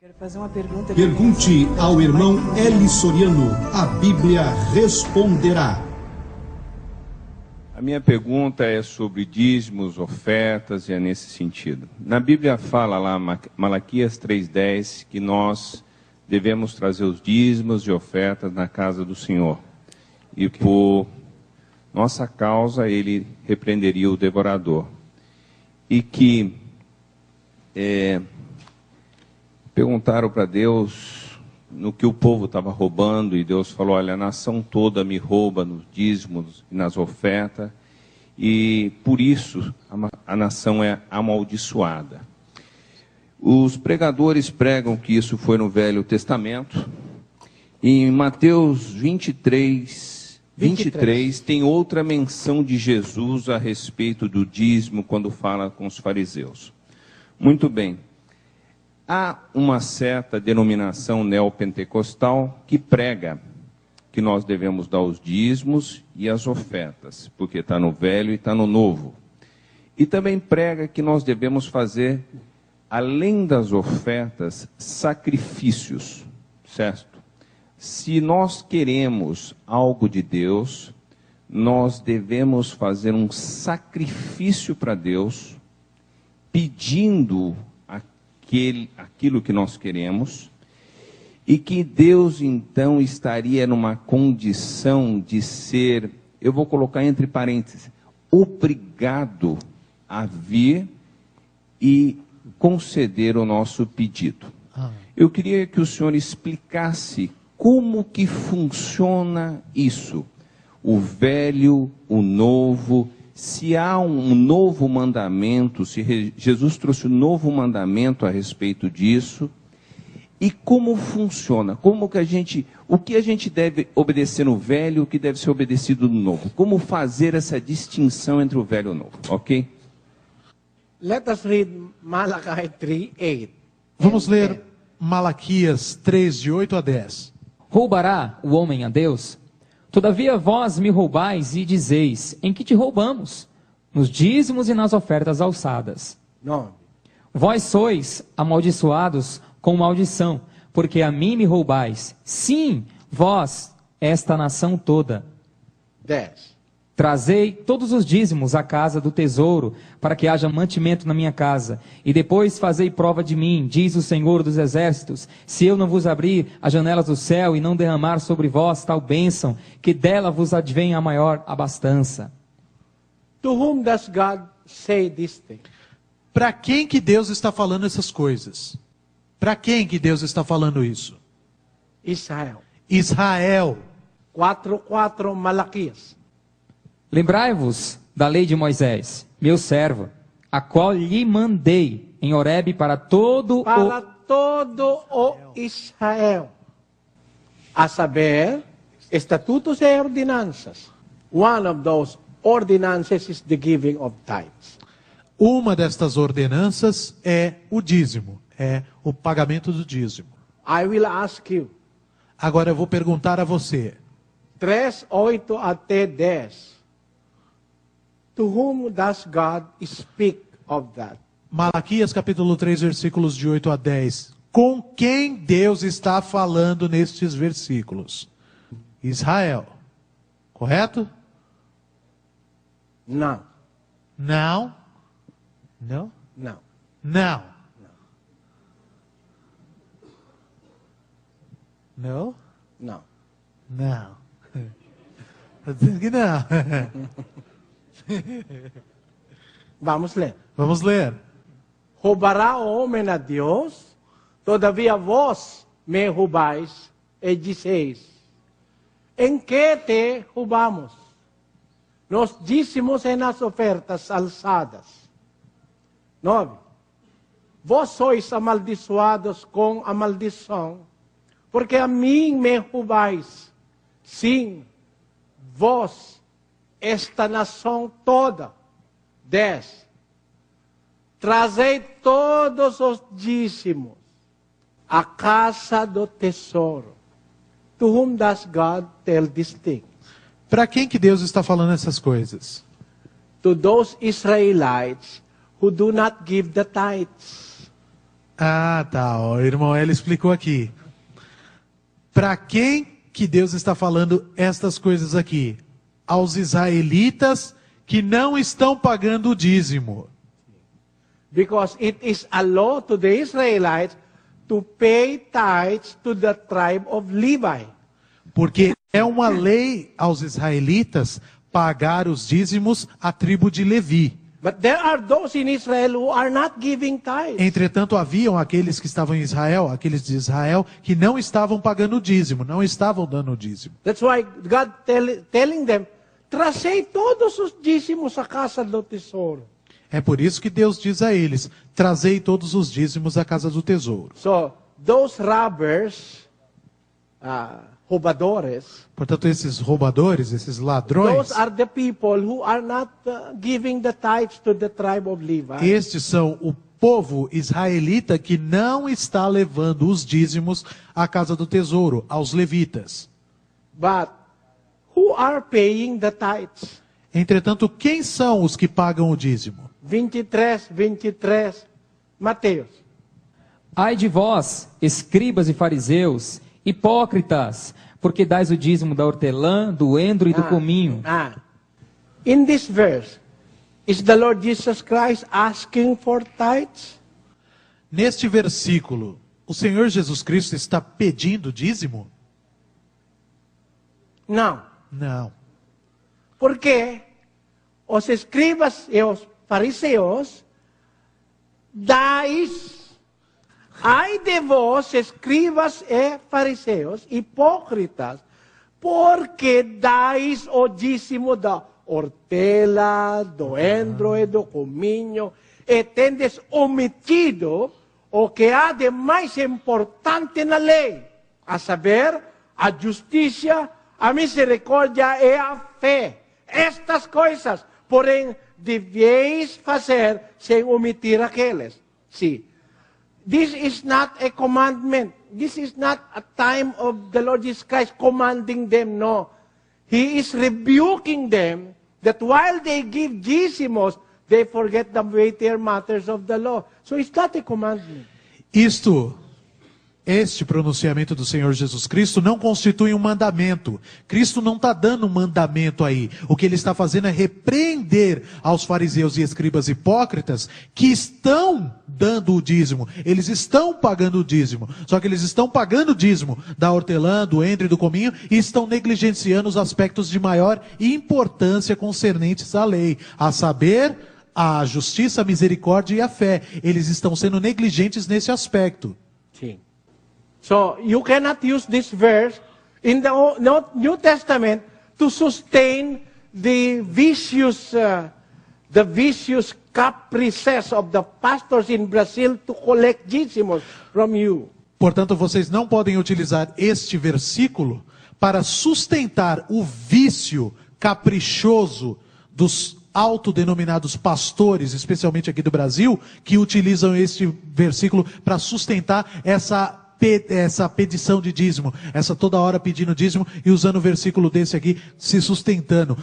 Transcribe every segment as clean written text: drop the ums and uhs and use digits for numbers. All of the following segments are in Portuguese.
Quero fazer uma pergunta. Pergunte ao irmão Eli Soriano, a Bíblia responderá. A minha pergunta é sobre dízimos, ofertas, e é nesse sentido. Na Bíblia fala lá, Malaquias 3,10, que nós devemos trazer os dízimos e ofertas na casa do Senhor. E por nossa causa ele repreenderia o devorador. E que perguntaram para Deus no que o povo estava roubando, e Deus falou: olha, a nação toda me rouba nos dízimos e nas ofertas, e por isso a nação é amaldiçoada. Os pregadores pregam que isso foi no Velho Testamento. Em Mateus 23 tem outra menção de Jesus a respeito do dízimo, quando fala com os fariseus. Muito bem. Há uma certa denominação neopentecostal que prega que nós devemos dar os dízimos e as ofertas, porque está no Velho e está no Novo. E também prega que nós devemos fazer, além das ofertas, sacrifícios, certo? Se nós queremos algo de Deus, nós devemos fazer um sacrifício para Deus, pedindo aquilo que nós queremos, e que Deus então estaria numa condição de ser, eu vou colocar entre parênteses, obrigado a vir e conceder o nosso pedido. Eu queria que o senhor explicasse como que funciona isso, o velho, o novo. Se há um novo mandamento, se Jesus trouxe um novo mandamento a respeito disso, e como funciona, o que a gente deve obedecer no velho e o que deve ser obedecido no novo, como fazer essa distinção entre o velho e o novo, ok? Let us read Malachi 3:8. Vamos ler Malaquias 3, de 8 a 10. Roubará o homem a Deus? Todavia vós me roubais e dizeis: em que te roubamos? Nos dízimos e nas ofertas alçadas. Não. Vós sois amaldiçoados com maldição, porque a mim me roubais. Sim, vós, esta nação toda. 10. Trazei todos os dízimos à casa do tesouro, para que haja mantimento na minha casa. E depois fazei prova de mim, diz o Senhor dos Exércitos, se eu não vos abrir as janelas do céu e não derramar sobre vós tal bênção, que dela vos advenha a maior abastança. To whom does God say this thing? Para quem que Deus está falando essas coisas? Para quem que Deus está falando isso? Israel. Israel. 4:4 Malaquias. Lembrai-vos da lei de Moisés, meu servo, a qual lhe mandei em Horebe para todo o Israel, a saber, estatutos e ordenanças. One of those ordinances is the giving of tithes. Uma destas ordenanças é o dízimo, é o pagamento do dízimo. I will ask you. Agora eu vou perguntar a você. 3:8 até 10. To whom does God speak of that? Malaquias capítulo 3, versículos de 8 a 10. Com quem Deus está falando nestes versículos? Israel. Correto? Não. Não. Não? Não. Não. Não? Não. Não. Está dizendo que não. Vamos ler. Vamos ler. Roubará o homem a Deus? Todavia vós me roubais e dizeis: em que te roubamos? Nos dízimos e nas ofertas alçadas. 9. Vós sois amaldiçoados com a maldição, porque a mim me roubais. Sim, vós, esta nação toda. 10. Trazei todos os dízimos à casa do tesouro. To whom does God tell this thing? Para quem que Deus está falando essas coisas? To those Israelites who do not give the tithes. Ah, tá. O irmão Hélio explicou aqui. Para quem que Deus está falando estas coisas aqui? Aos israelitas que não estão pagando o dízimo. Because it is a law to the Israelites to pay tithes to the tribe of Levi. Porque é uma lei aos israelitas pagar os dízimos à tribo de Levi. But there are those in Israel who are not giving tithes. Entretanto, haviam aqueles que estavam em Israel, aqueles de Israel, que não estavam pagando o dízimo, não estavam dando o dízimo. That's why God telling them, trazei todos os dízimos à casa do tesouro. É por isso que Deus diz a eles, trazei todos os dízimos à casa do tesouro. So, those robbers, roubadores, Portanto, esses roubadores, esses ladrões, those are the people who are not giving the tithes to the tribe of Levi. estes são o povo israelita que não está levando os dízimos à casa do tesouro, aos levitas. But who are paying the tithes? Entretanto, quem são os que pagam o dízimo? 23, Mateus. Ai de vós, escribas e fariseus, hipócritas, porque dais o dízimo da hortelã, do endro e do cominho. In this verse, is the Lord Jesus Christ asking for tithes? Neste versículo, o Senhor Jesus Cristo está pedindo dízimo? Não. Não. Porque os escribas e os fariseus dais, ai de vós, escribas e fariseus, hipócritas, porque dais o dízimo da hortela, do endro e do cominho, e tendes omitido o que há de mais importante na lei, a saber, a justiça, a misericórdia e a fé. Estas coisas, porém, deveis fazer sem omitir aqueles. See, this is not a commandment. This is not a time of the Lord Jesus Christ commanding them, no. He is rebuking them that while they give dízimos, they forget the weightier matters of the law. So it's not a commandment. Este pronunciamento do Senhor Jesus Cristo não constitui um mandamento. Cristo não está dando um mandamento aí. O que ele está fazendo é repreender aos fariseus e escribas hipócritas que estão dando o dízimo. Eles estão pagando o dízimo. Só que eles estão pagando o dízimo da hortelã, do endro e do cominho e estão negligenciando os aspectos de maior importância concernentes à lei. A saber, a justiça, a misericórdia e a fé. Eles estão sendo negligentes nesse aspecto. Sim. So you cannot use this verse in the New Testament to sustain the vicious caprices of the pastors in Brazil to collect dízimos from you. Portanto, vocês não podem utilizar este versículo para sustentar o vício caprichoso dos autodenominados pastores, especialmente aqui do Brasil, que utilizam este versículo para sustentar essa pedição de dízimo, essa toda hora pedindo dízimo e usando o versículo desse aqui, se sustentando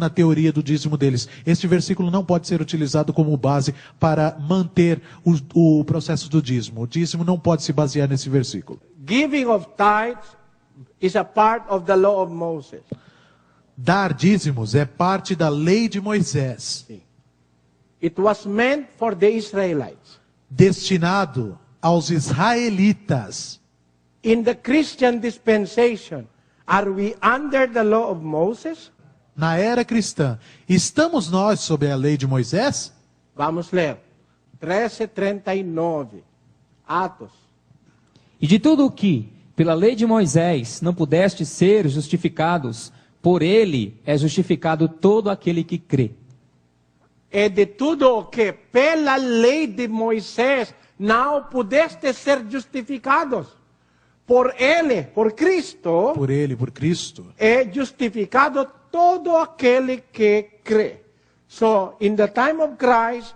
a teoria do dízimo deles. Este versículo não pode ser utilizado como base para manter o processo do dízimo. O dízimo não pode se basear nesse versículo. Giving of tithes is a part of the law of Moses. Dar dízimos é parte da lei de Moisés. It was meant for the Israelites. Destinado aos israelitas. In the Christian dispensation, are we under the law of Moses? Na era cristã, estamos nós sob a lei de Moisés? Vamos ler. 13:39. Atos. E de tudo o que, pela lei de Moisés, não pudeste ser justificados, por ele é justificado todo aquele que crê. E de tudo o que pela lei de Moisés não pudeste ser justificados. Por ele, por Cristo. Por ele, por Cristo. É justificado todo aquele que crê. So, in the time of Christ,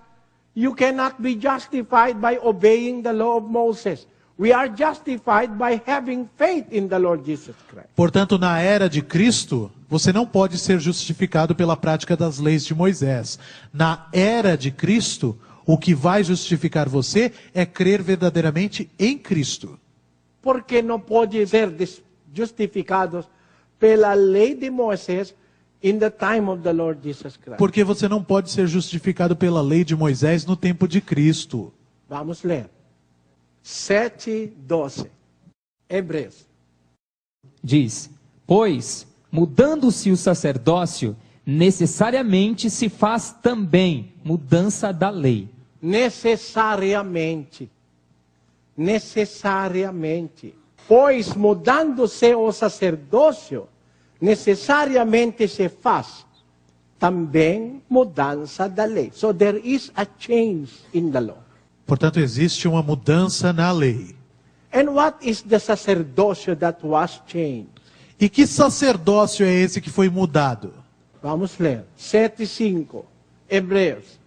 you cannot be justified by obeying the law of Moses. We are justified by having faith in the Lord Jesus Christ. Portanto, na era de Cristo, você não pode ser justificado pela prática das leis de Moisés. Na era de Cristo, O que vai justificar você é crer verdadeiramente em Cristo. Porque não pode ser justificados pela lei de Moisés in the time of the Lord Jesus Christ. Porque você não pode ser justificado pela lei de Moisés no tempo de Cristo. Vamos ler. 7:12. Hebreus. Diz: pois, mudando-se o sacerdócio, necessariamente se faz também mudança da lei. Necessariamente. Pois, mudando-se o sacerdócio, necessariamente se faz também mudança da lei. So there is a change in the law. Portanto, existe uma mudança na lei. And what is the sacerdócio that was changed? E que sacerdócio é esse que foi mudado? Vamos ler. 7:5. Hebreus.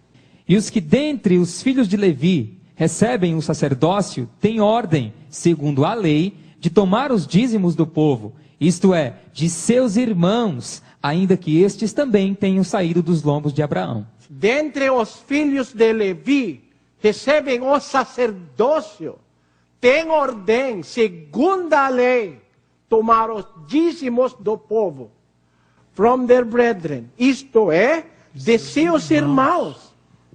E os que dentre os filhos de Levi recebem o sacerdócio têm ordem, segundo a lei, de tomar os dízimos do povo, isto é, de seus irmãos, ainda que estes também tenham saído dos lombos de Abraão. Dentre os filhos de Levi recebem o sacerdócio, tem ordem, segundo a lei, tomar os dízimos do povo, from their brethren, isto é, de seus irmãos.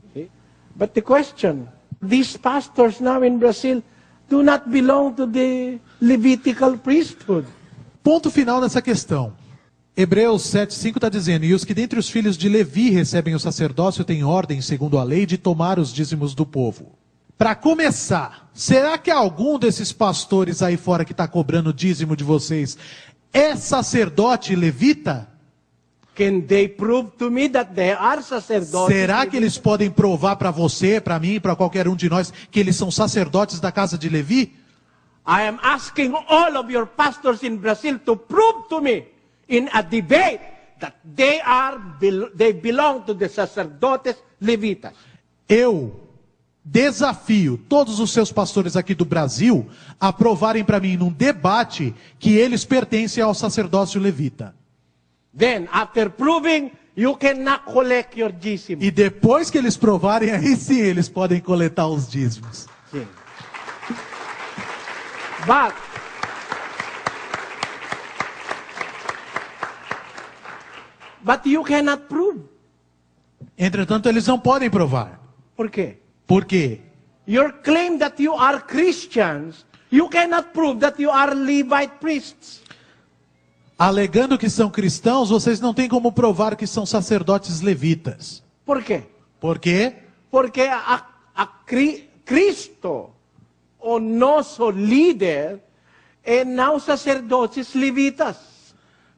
Okay? But the question, these pastors now in Brazil do not belong to the Levitical priesthood. Ponto final nessa questão. Hebreus 7:5 está dizendo: e os que dentre os filhos de Levi recebem o sacerdócio têm ordem, segundo a lei, de tomar os dízimos do povo. Para começar, será que algum desses pastores aí fora que está cobrando o dízimo de vocês é sacerdote levita? Can they prove to me that they are sacerdotes? Será que eles podem provar para você, para mim, para qualquer um de nós, que eles são sacerdotes da casa de Levi? I am asking all of your pastors in Brazil to prove to me in a debate that they belong to the sacerdotes levitas. Eu desafio todos os seus pastores aqui do Brasil a provarem para mim num debate que eles pertencem ao sacerdócio levita. Then, after proving, you cannot collect your dízimo. E depois que eles provarem, aí sim eles podem coletar os dízimos. Sim. But you cannot prove. Entretanto, eles não podem provar. Por quê? Por quê? Your claim that you are Christians, you cannot prove that you are Levite priests. Alegando que são cristãos, vocês não têm como provar que são sacerdotes levitas. Por quê? Por quê? Porque Cristo, o nosso líder, é não sacerdotes levitas.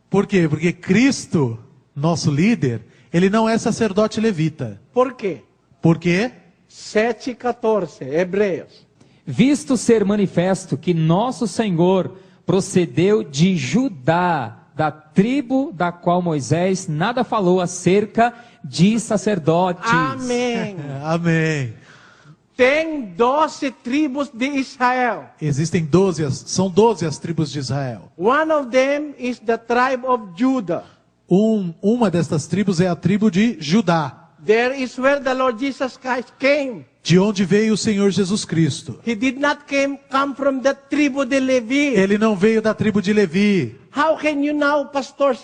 Por quê? Porque Cristo, nosso líder, ele não é sacerdote levita. Por quê? Por quê? 7:14, Hebreus. Visto ser manifesto que nosso Senhor procedeu de Judá, da tribo da qual Moisés nada falou acerca de sacerdotes. Amém. Amém. Tem 12 tribos de Israel. Existem 12, são 12 as tribos de Israel. One of them is the tribe of Judah. Uma destas tribos é a tribo de Judá. There is where the Lord Jesus Christ came. De onde veio o Senhor Jesus Cristo. He did not come from the tribu de Levi. Ele não veio da tribo de Levi. How can you now, pastors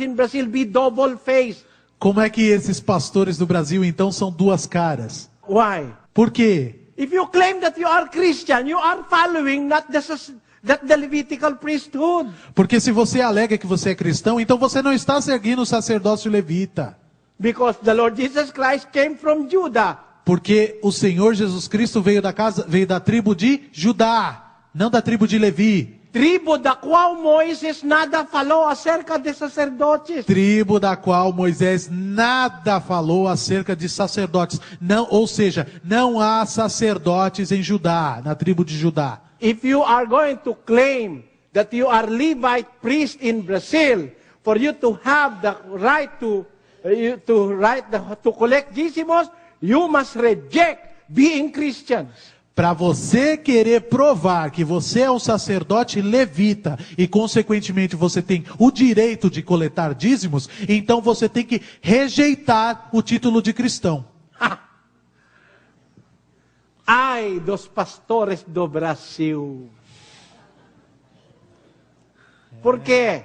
in Brazil, be double-faced? Como é que esses pastores do Brasil então são duas caras? Why? Por quê? If you claim that you are Christian, you are following not the Levitical priesthood. Porque se você alega que você é cristão, então você não está seguindo o sacerdócio levita. Because the Lord Jesus Christ came from Judah. Porque o Senhor Jesus Cristo veio da tribo de Judá, não da tribo de Levi. Tribo da qual Moisés nada falou acerca de sacerdotes. Tribo da qual Moisés nada falou acerca de sacerdotes. Não, ou seja, não há sacerdotes em Judá, na tribo de Judá. If you are going to claim that you are Levite priest in Brazil, for you to have the right to collect dízimos, you must reject being Christians. Para você querer provar que você é um sacerdote levita e consequentemente você tem o direito de coletar dízimos, então você tem que rejeitar o título de cristão. Ai dos pastores do Brasil. Por quê?